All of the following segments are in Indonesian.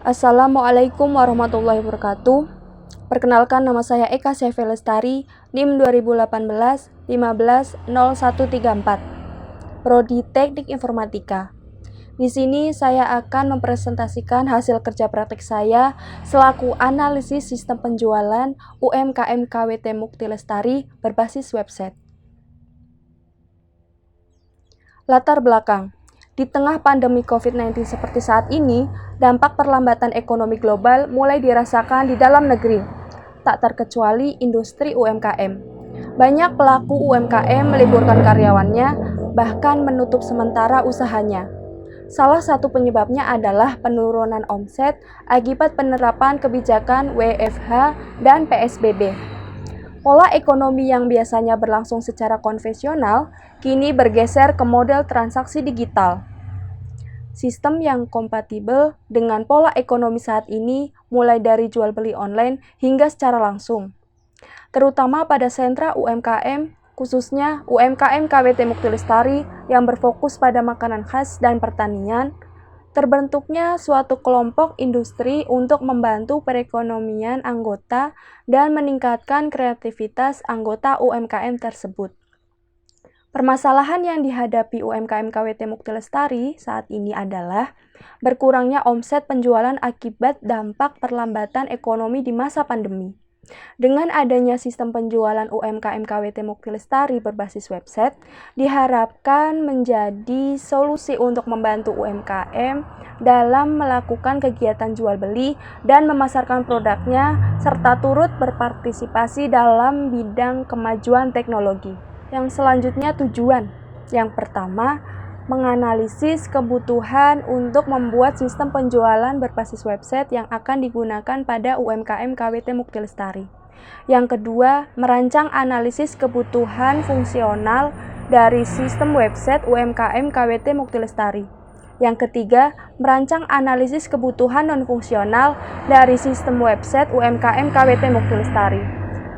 Assalamualaikum warahmatullahi wabarakatuh. Perkenalkan, nama saya Eka Syafi Lestari, NIM 2018 150134, Prodi Teknik Informatika. Di sini saya akan mempresentasikan hasil kerja praktik saya selaku analisis sistem penjualan UMKM KWT Mukti Lestari berbasis website. Latar belakang. Di tengah pandemi COVID-19 seperti saat ini, dampak perlambatan ekonomi global mulai dirasakan di dalam negeri, tak terkecuali industri UMKM. Banyak pelaku UMKM meliburkan karyawannya, bahkan menutup sementara usahanya. Salah satu penyebabnya adalah penurunan omset akibat penerapan kebijakan WFH dan PSBB. Pola ekonomi yang biasanya berlangsung secara konvensional, kini bergeser ke model transaksi digital. Sistem yang kompatibel dengan pola ekonomi saat ini mulai dari jual beli online hingga secara langsung. Terutama pada sentra UMKM, khususnya UMKM KWT Mukti Lestari yang berfokus pada makanan khas dan pertanian, terbentuknya suatu kelompok industri untuk membantu perekonomian anggota dan meningkatkan kreativitas anggota UMKM tersebut. Permasalahan yang dihadapi UMKM KWT Mukti Lestari saat ini adalah berkurangnya omset penjualan akibat dampak perlambatan ekonomi di masa pandemi. Dengan adanya sistem penjualan UMKM KWT Mukti Lestari berbasis website, diharapkan menjadi solusi untuk membantu UMKM dalam melakukan kegiatan jual beli dan memasarkan produknya, serta turut berpartisipasi dalam bidang kemajuan teknologi. Yang selanjutnya tujuan. Yang pertama, menganalisis kebutuhan untuk membuat sistem penjualan berbasis website yang akan digunakan pada UMKM KWT Mukti Lestari. Yang kedua, merancang analisis kebutuhan fungsional dari sistem website UMKM KWT Mukti Lestari. Yang ketiga, merancang analisis kebutuhan non-fungsional dari sistem website UMKM KWT Mukti Lestari.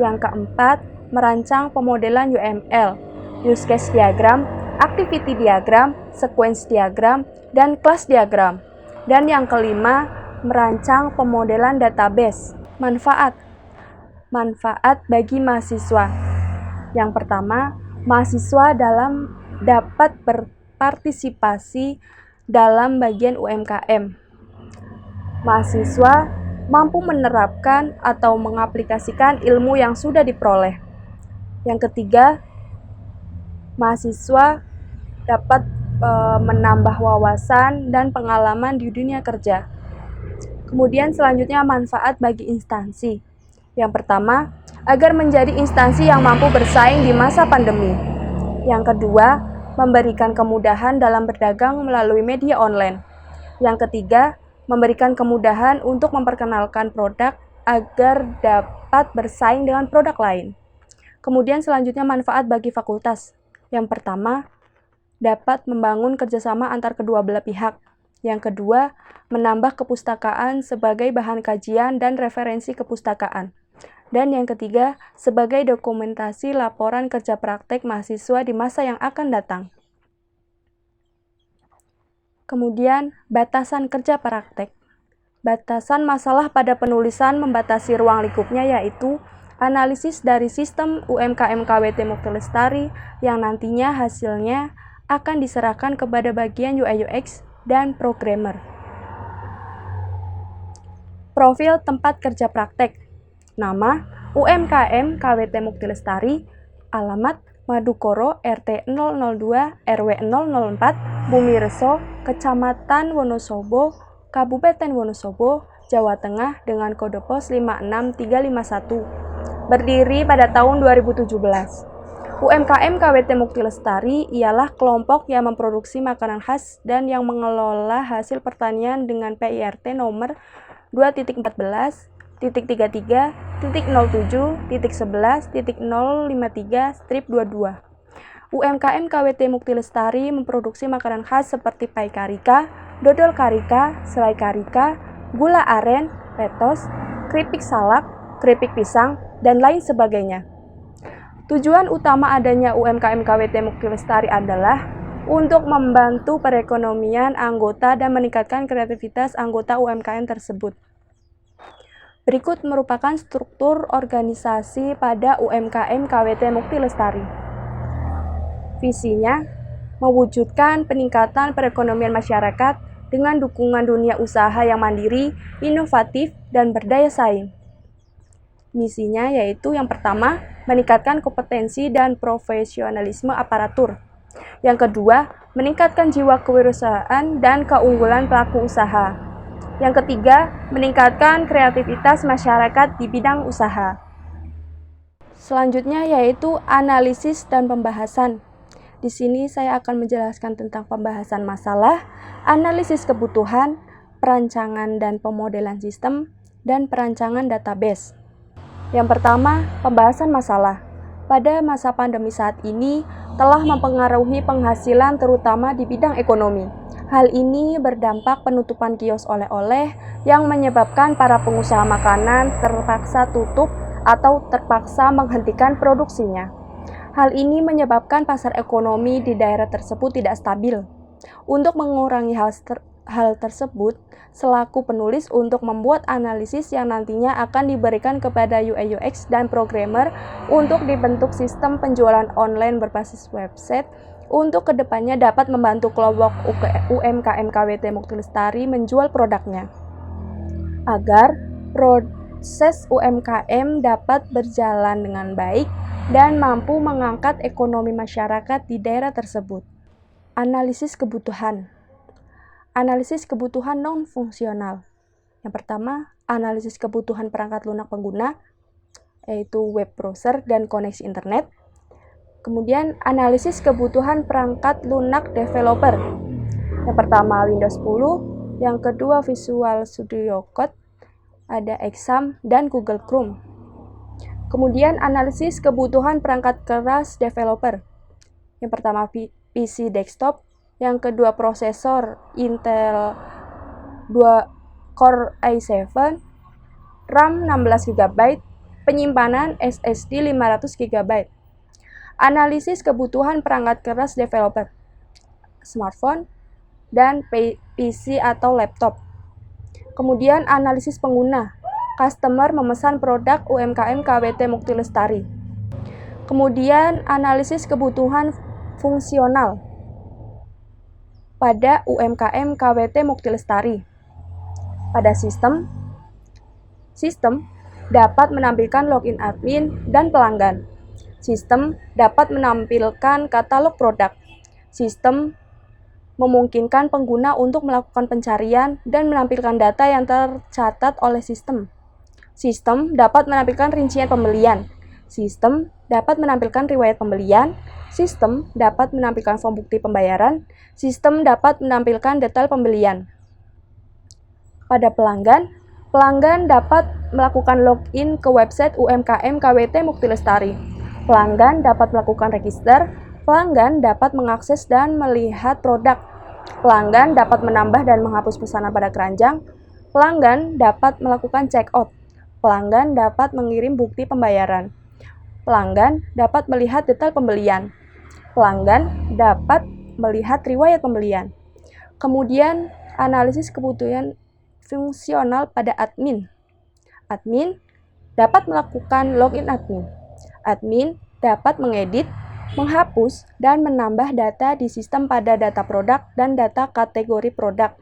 Yang keempat, merancang pemodelan UML, use case diagram, activity diagram, sequence diagram, dan class diagram. Dan yang kelima, merancang pemodelan database. Manfaat bagi mahasiswa. Yang pertama, mahasiswa dapat berpartisipasi dalam bagian UMKM. Mahasiswa mampu menerapkan atau mengaplikasikan ilmu yang sudah diperoleh. Yang ketiga, mahasiswa dapat menambah wawasan dan pengalaman di dunia kerja. Kemudian selanjutnya manfaat bagi instansi. Yang pertama, agar menjadi instansi yang mampu bersaing di masa pandemi. Yang kedua, memberikan kemudahan dalam berdagang melalui media online. Yang ketiga, memberikan kemudahan untuk memperkenalkan produk agar dapat bersaing dengan produk lain. Kemudian selanjutnya manfaat bagi fakultas. Yang pertama, dapat membangun kerjasama antar kedua belah pihak. Yang kedua, menambah kepustakaan sebagai bahan kajian dan referensi kepustakaan. Dan yang ketiga, sebagai dokumentasi laporan kerja praktek mahasiswa di masa yang akan datang. Kemudian, batasan kerja praktek. Batasan masalah pada penulisan membatasi ruang lingkupnya yaitu analisis dari sistem UMKM KWT Mukti Lestari yang nantinya hasilnya akan diserahkan kepada bagian UI/UX dan programmer. Profil tempat kerja praktek. Nama, UMKM KWT Mukti Lestari, alamat Madukoro RT 002 RW 004, Bumi Reso, Kecamatan Wonosobo, Kabupaten Wonosobo, Jawa Tengah dengan kode pos 56351. Berdiri pada tahun 2017. UMKM KWT Mukti Lestari ialah kelompok yang memproduksi makanan khas dan yang mengelola hasil pertanian dengan PIRT nomor 2.14.33.07.11.053/22. UMKM KWT Mukti Lestari memproduksi makanan khas seperti pai karika, dodol karika, selai karika, gula aren, petos, keripik salak, keripik pisang, dan lain sebagainya. Tujuan utama adanya UMKM KWT Mukti Lestari adalah untuk membantu perekonomian anggota dan meningkatkan kreativitas anggota UMKM tersebut. Berikut merupakan struktur organisasi pada UMKM KWT Mukti Lestari. Visinya, mewujudkan peningkatan perekonomian masyarakat dengan dukungan dunia usaha yang mandiri, inovatif, dan berdaya saing. Misinya yaitu yang pertama, meningkatkan kompetensi dan profesionalisme aparatur. Yang kedua, meningkatkan jiwa kewirausahaan dan keunggulan pelaku usaha. Yang ketiga, meningkatkan kreativitas masyarakat di bidang usaha. Selanjutnya yaitu analisis dan pembahasan. Di sini saya akan menjelaskan tentang pembahasan masalah, analisis kebutuhan, perancangan dan pemodelan sistem, dan perancangan database. Yang pertama, pembahasan masalah. Pada masa pandemi saat ini telah mempengaruhi penghasilan terutama di bidang ekonomi. Hal ini berdampak penutupan kios oleh-oleh yang menyebabkan para pengusaha makanan terpaksa tutup atau terpaksa menghentikan produksinya. Hal ini menyebabkan pasar ekonomi di daerah tersebut tidak stabil. Untuk mengurangi hal tersebut, selaku penulis untuk membuat analisis yang nantinya akan diberikan kepada UI/UX dan programmer untuk dibentuk sistem penjualan online berbasis website untuk kedepannya dapat membantu kelompok UMKM KWT Mukti Lestari menjual produknya. Agar proses UMKM dapat berjalan dengan baik dan mampu mengangkat ekonomi masyarakat di daerah tersebut. Analisis kebutuhan. Analisis kebutuhan non-fungsional. Yang pertama, analisis kebutuhan perangkat lunak pengguna, yaitu web browser dan koneksi internet. Kemudian, analisis kebutuhan perangkat lunak developer. Yang pertama, Windows 10. Yang kedua, Visual Studio Code, ada Exam dan Google Chrome. Kemudian analisis kebutuhan perangkat keras developer. Yang pertama PC desktop, yang kedua prosesor Intel 2 Core i7, RAM 16 GB, penyimpanan SSD 500 GB. Analisis kebutuhan perangkat keras developer, smartphone dan PC atau laptop. Kemudian analisis pengguna. Customer memesan produk UMKM KWT Mukti Lestari. Kemudian analisis kebutuhan fungsional pada UMKM KWT Mukti Lestari. Pada sistem dapat menampilkan login admin dan pelanggan. Sistem dapat menampilkan katalog produk. Sistem memungkinkan pengguna untuk melakukan pencarian dan menampilkan data yang tercatat oleh sistem. Sistem dapat menampilkan rincian pembelian. Sistem dapat menampilkan riwayat pembelian. Sistem dapat menampilkan form bukti pembayaran. Sistem dapat menampilkan detail pembelian. Pada pelanggan dapat melakukan login ke website UMKM KWT Mukti Lestari. Pelanggan dapat melakukan register. Pelanggan dapat mengakses dan melihat produk. Pelanggan dapat menambah dan menghapus pesanan pada keranjang. Pelanggan dapat melakukan check out. Pelanggan dapat mengirim bukti pembayaran. Pelanggan dapat melihat detail pembelian. Pelanggan dapat melihat riwayat pembelian. Kemudian, analisis kebutuhan fungsional pada admin. Admin dapat melakukan login admin. Admin dapat mengedit, menghapus, dan menambah data di sistem pada data produk dan data kategori produk.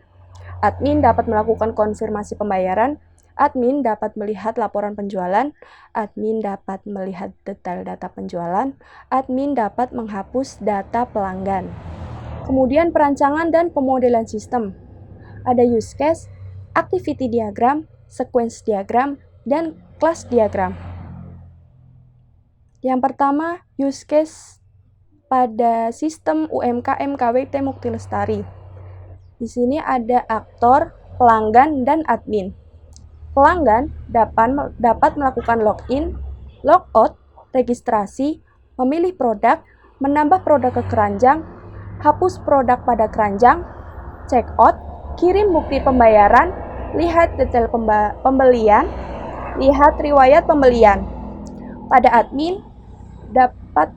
Admin dapat melakukan konfirmasi pembayaran. Admin dapat melihat laporan penjualan, admin dapat melihat detail data penjualan, admin dapat menghapus data pelanggan. Kemudian perancangan dan pemodelan sistem. Ada use case, activity diagram, sequence diagram, dan class diagram. Yang pertama, use case pada sistem UMKM KWT Mukti Lestari. Di sini ada aktor, pelanggan, dan admin. Pelanggan dapat melakukan login, logout, registrasi, memilih produk, menambah produk ke keranjang, hapus produk pada keranjang, check out, kirim bukti pembayaran, lihat detail pembelian, lihat riwayat pembelian. Pada admin dapat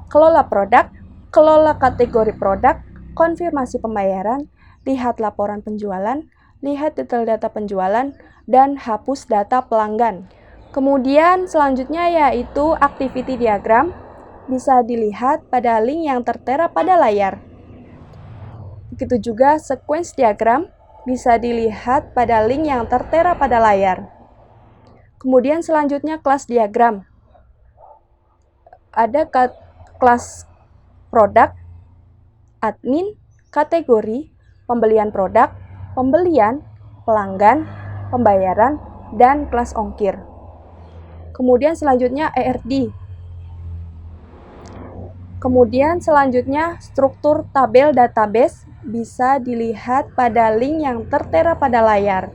kelola produk, Kelola kategori produk, konfirmasi pembayaran, lihat laporan penjualan, lihat detail data penjualan, dan hapus data pelanggan. Kemudian selanjutnya yaitu activity diagram, bisa dilihat pada link yang tertera pada layar. Begitu juga sequence diagram, bisa dilihat pada link yang tertera pada layar. Kemudian selanjutnya kelas diagram. Ada kelas produk, admin, kategori, pembelian produk, pembelian, pelanggan, pembayaran, dan kelas ongkir. Kemudian selanjutnya ERD. Kemudian selanjutnya struktur tabel database bisa dilihat pada link yang tertera pada layar.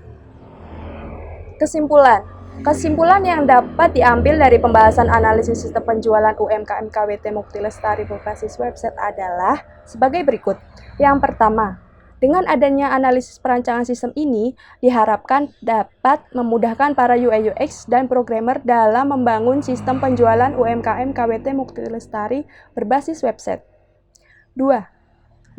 Kesimpulan yang dapat diambil dari pembahasan analisis sistem penjualan UMKM KWT Mukti Lestari berbasis website adalah sebagai berikut. Yang pertama, dengan adanya analisis perancangan sistem ini, diharapkan dapat memudahkan para UI UX dan programmer dalam membangun sistem penjualan UMKM KWT Mukti Lestari berbasis website. 2.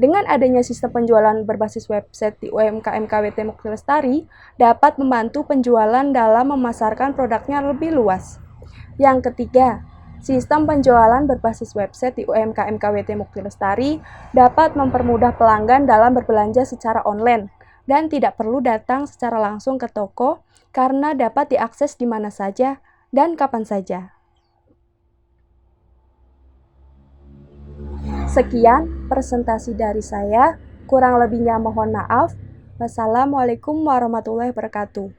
Dengan adanya sistem penjualan berbasis website di UMKM KWT Mukti Lestari, dapat membantu penjualan dalam memasarkan produknya lebih luas. Yang ketiga, sistem penjualan berbasis website di UMKM KWT Mukti Lestari dapat mempermudah pelanggan dalam berbelanja secara online dan tidak perlu datang secara langsung ke toko karena dapat diakses di mana saja dan kapan saja. Sekian presentasi dari saya, kurang lebihnya mohon maaf. Wassalamualaikum warahmatullahi wabarakatuh.